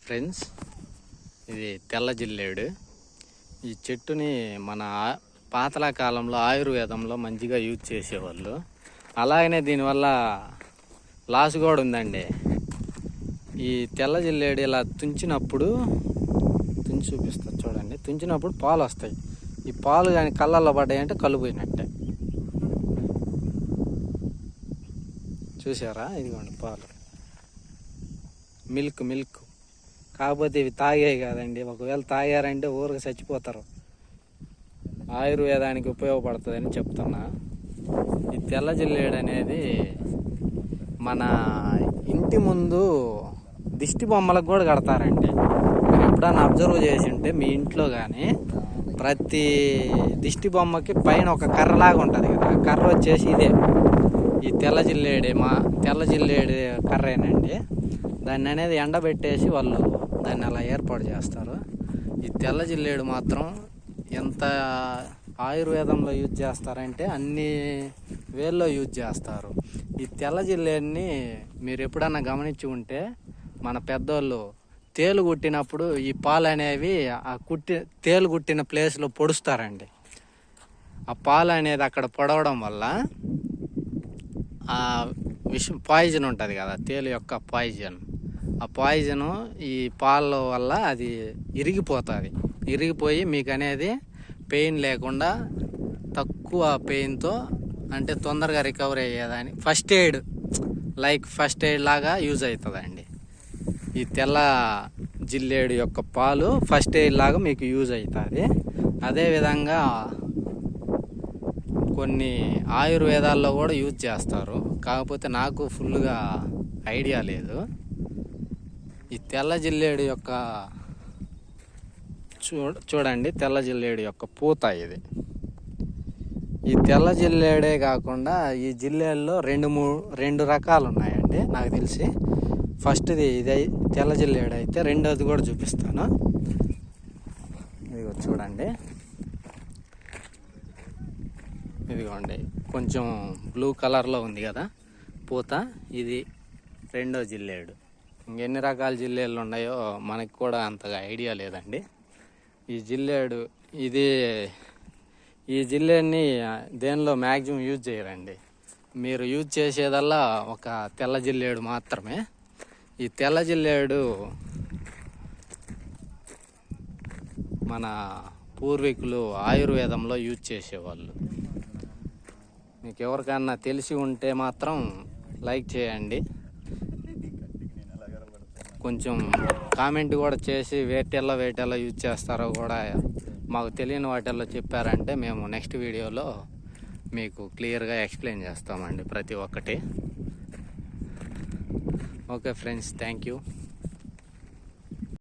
Friends, ఇది తెల్ల జిల్లేడు. ఈ చెట్టుని మన పాతల కాలంలో ఆయుర్వేదంలో మంచిగా యూజ్ చేసేవాళ్ళు. అలాగనే దీనివల్ల లాస్ కూడా ఉందండి. ఈ తెల్ల జిల్లేడు ఇలా తుంచినప్పుడు చూపిస్తారు చూడండి. తుంచినప్పుడు పాలు వస్తాయి. ఈ పాలు కానీ కళ్ళల్లో పడ్డాయంటే కళ్ళు పోయినట్టే. చూసారా? ఇదిగోండి పాలు, మిల్క్. కాకపోతే ఇవి తాగాయి కాదండి. ఒకవేళ తాగారంటే ఊరికి చచ్చిపోతారు. ఆయుర్వేదానికి ఉపయోగపడుతుందని చెప్తున్నా. ఈ తెల్ల జిల్లేడు అనేది మన ఇంటి ముందు దిష్టి బొమ్మలకు కూడా కడతారండి. మీరు ఎప్పుడన్నా అబ్జర్వ్ చేసి ఉంటే మీ ఇంట్లో కానీ ప్రతి దిష్టి బొమ్మకి పైన ఒక కర్రలాగా ఉంటుంది కదా, కర్ర వచ్చేసి ఇదే ఈ తెల్ల జిల్లేడు కర్రేనండి. దాన్ని అనేది ఎండబెట్టేసి వాళ్ళు దాన్ని అలా ఏర్పాటు చేస్తారు. ఈ తెల్ల జిల్లేడు మాత్రం ఎంత ఆయుర్వేదంలో యూజ్ చేస్తారంటే అన్ని వేల్లో యూజ్ చేస్తారు. ఈ తెల్ల జిల్లేడుని మీరు ఎప్పుడన్నా గమనించి ఉంటే మన పెద్దోళ్ళు తేలు కుట్టినప్పుడు ఈ పాలు అనేవి ఆ తేలు కుట్టిన ప్లేస్లో పొడుస్తారండి. ఆ పాలు అనేది అక్కడ పొడవడం వల్ల ఆ విషం పాయిజన్ ఉంటుంది కదా, తేలు యొక్క పాయిజన్, ఆ పాయిజను ఈ పాల వల్ల అది ఇరిగిపోయి మీకు అనేది పెయిన్ లేకుండా తక్కువ పెయిన్తో అంటే తొందరగా రికవరీ అయ్యేదని ఫస్ట్ ఎయిడ్ లాగా యూజ్ అవుతుందండి. ఈ తెల్ల జిల్లేడు యొక్క పాలు ఫస్ట్ ఎయిడ్ లాగా మీకు యూజ్ అవుతుంది. అదేవిధంగా కొన్ని ఆయుర్వేదాల్లో కూడా యూజ్ చేస్తారు. కాకపోతే నాకు ఫుల్గా ఐడియా లేదు. ఈ తెల్ల జిల్లేడు యొక్క చూడండి, తెల్ల జిల్లేడు యొక్క పూత ఇది. ఈ తెల్ల జిల్లేడే కాకుండా ఈ జిల్లేల్లో రెండు రకాలు ఉన్నాయండి నాకు తెలిసి. ఫస్ట్ది ఇది తెల్ల జిల్లేడు అయితే రెండోది కూడా చూపిస్తాను. ఇదిగో చూడండి, ఇదిగోండి కొంచెం బ్లూ కలర్లో ఉంది కదా పూత, ఇది రెండో జిల్లేడు. ఇంకెన్ని రకాల జిల్లేళ్ళు ఉన్నాయో మనకి కూడా అంతగా ఐడియా లేదండి. ఈ జిల్లేడుని దేనిలో మ్యాక్సిమం యూజ్ చేయరండి. మీరు యూజ్ చేసేదల్లా ఒక తెల్ల జిల్లేడు మాత్రమే. ఈ తెల్ల జిల్లేడు మన పూర్వీకులు ఆయుర్వేదంలో యూజ్ చేసేవాళ్ళు. మీకు ఎవరికన్నా తెలిసి ఉంటే మాత్రం లైక్ చేయండి. కొంచెం కామెంట్ కూడా చేసి వేటెల్లో యూజ్ చేస్తారో కూడా మాకు తెలియని వాటిల్లో చెప్పారంటే మేము నెక్స్ట్ వీడియోలో మీకు క్లియర్గా ఎక్స్ప్లెయిన్ చేస్తామండి ప్రతి ఒక్కటి. Okay friends, thank you.